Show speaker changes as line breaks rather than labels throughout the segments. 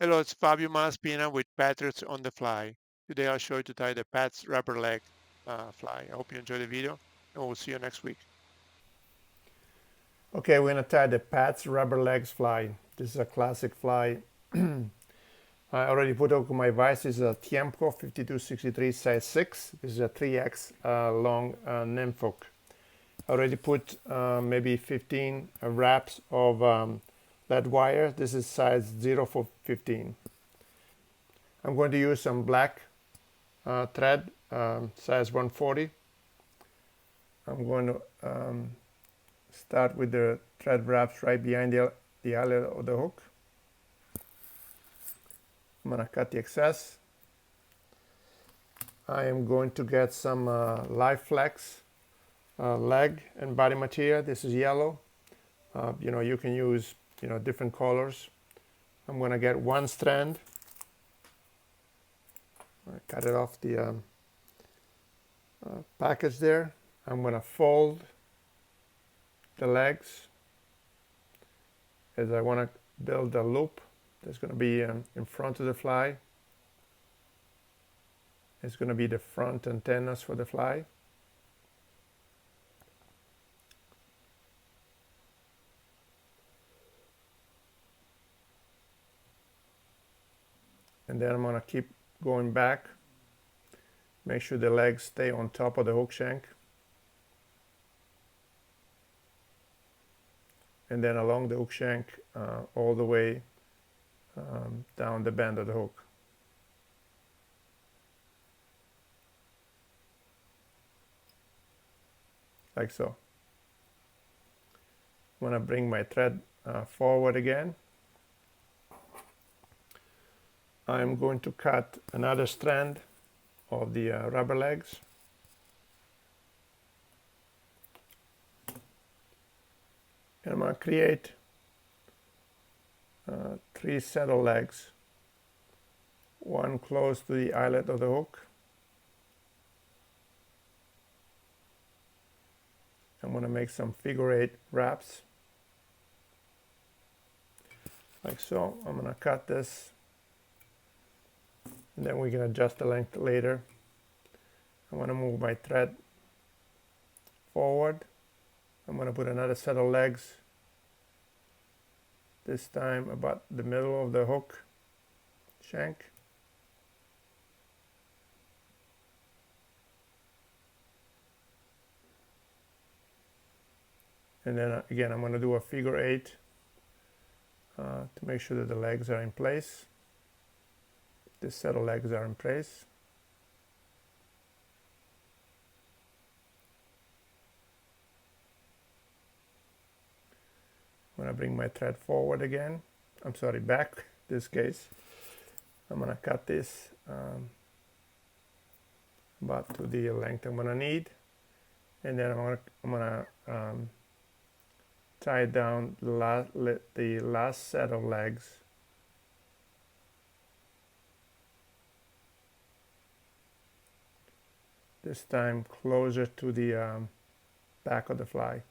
Hello, it's Fabio Malaspina with Patriots on the Fly. Today I'll show you to tie the Pat's rubber leg fly. I hope you enjoy the video and we'll see you next week.
Okay, we're gonna tie the Pat's rubber legs fly. This is a classic fly. I already put up my vise. This is a Tiemco 5263 size 6. This is a 3x long nymph hook. I already put maybe 15 wraps of lead wire. This is size 0 for 15. I'm going to use some black thread, size 140. I'm going to start with the thread wraps right behind the eyelet of the hook. I'm going to cut the excess. I am going to get some live flex leg and body material. This is yellow. You can use different colors. I'm going to get one strand. I cut it off the package there. I'm going to fold the legs as I want to build a loop that's going to be in front of the fly. It's going to be the front antennas for the fly. And then I'm going to keep going back. Make sure the legs stay on top of the hook shank. And then along the hook shank all the way down the bend of the hook. Like so. I'm going to bring my thread forward again. I'm going to cut another strand of the rubber legs. And I'm going to create 3 saddle legs. One close to the eyelet of the hook. I'm going to make some figure 8 wraps. Like so. I'm going to cut this. And then we can adjust the length later. I'm going to move my thread forward. I'm going to put another set of legs, this time about the middle of the hook shank. And then again, I'm going to do a figure 8 to make sure that the legs are in place. This set of legs are in place. I'm going to bring my thread forward again. I'm sorry, back this case. I'm going to cut this about to the length I'm going to need. And then I'm going to tie down the last set of legs. This time closer to the back of the fly.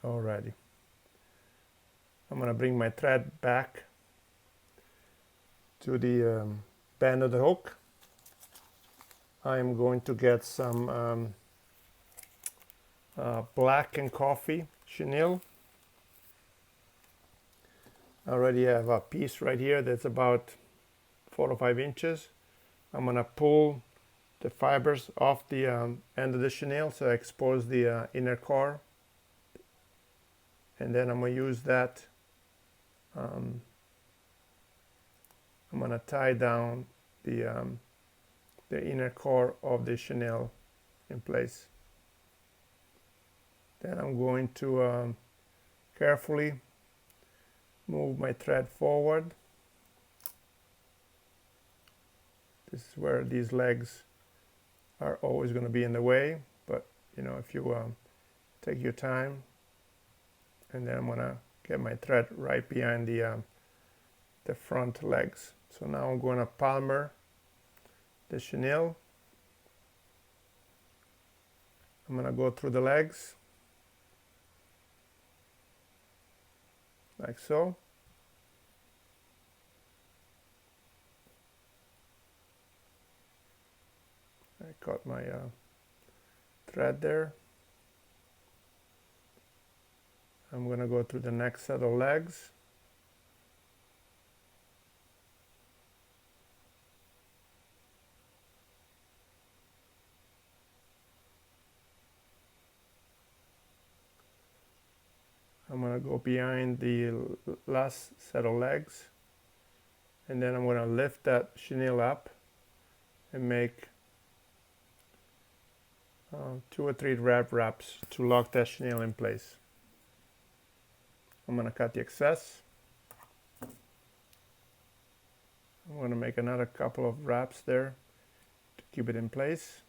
Alrighty. I'm going to bring my thread back to the bend of the hook. I'm going to get some black and coffee chenille. I already have a piece right here that's about 4 or 5 inches. I'm going to pull the fibers off the end of the chenille so I expose the inner core. And then I'm going to use that. I'm going to tie down the inner core of the chenille in place. Then I'm going to carefully move my thread forward. This is where these legs are always going to be in the way, but if you take your time. And then I'm going to get my thread right behind the front legs. So now I'm going to palmer the chenille. I'm gonna go through the legs like so. I caught my thread there. I'm gonna go through the next set of legs. I'm gonna go behind the last set of legs, and then I'm gonna lift that chenille up and make 2 or 3 wraps to lock that chenille in place. I'm gonna cut the excess. I'm gonna make another couple of wraps there to keep it in place.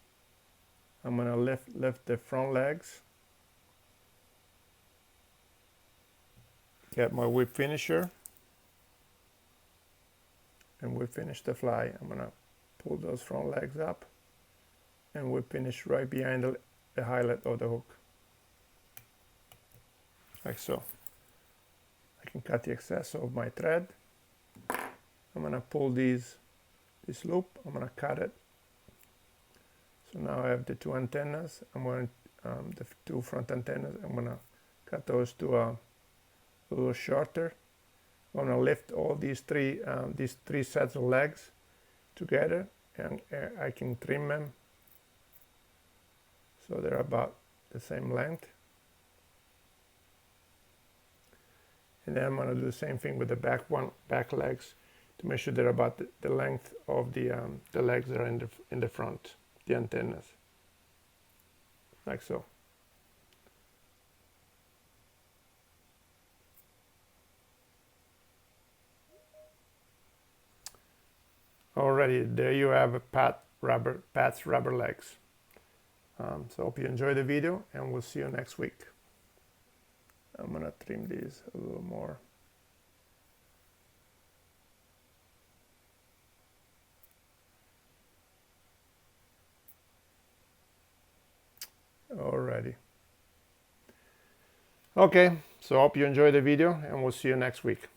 I'm gonna lift the front legs. Get my whip finisher and whip finish the fly. I'm gonna pull those front legs up and whip finish right behind the eyelet of the hook, like so. I can cut the excess of my thread. I'm gonna pull this loop. I'm gonna cut it. So now I have the 2 antennas. I'm going the 2 front antennas. I'm gonna cut those to a little shorter. I'm gonna lift all these three sets of legs together, and I can trim them so they're about the same length. And then I'm gonna do the same thing with the back legs to make sure they're about the length of the legs that are in the front, the antennas, like so. Alrighty, there you have a Pat's rubber legs. So hope you enjoyed the video, and we'll see you next week. I'm gonna trim these a little more. Alrighty. Okay, so hope you enjoyed the video, and we'll see you next week.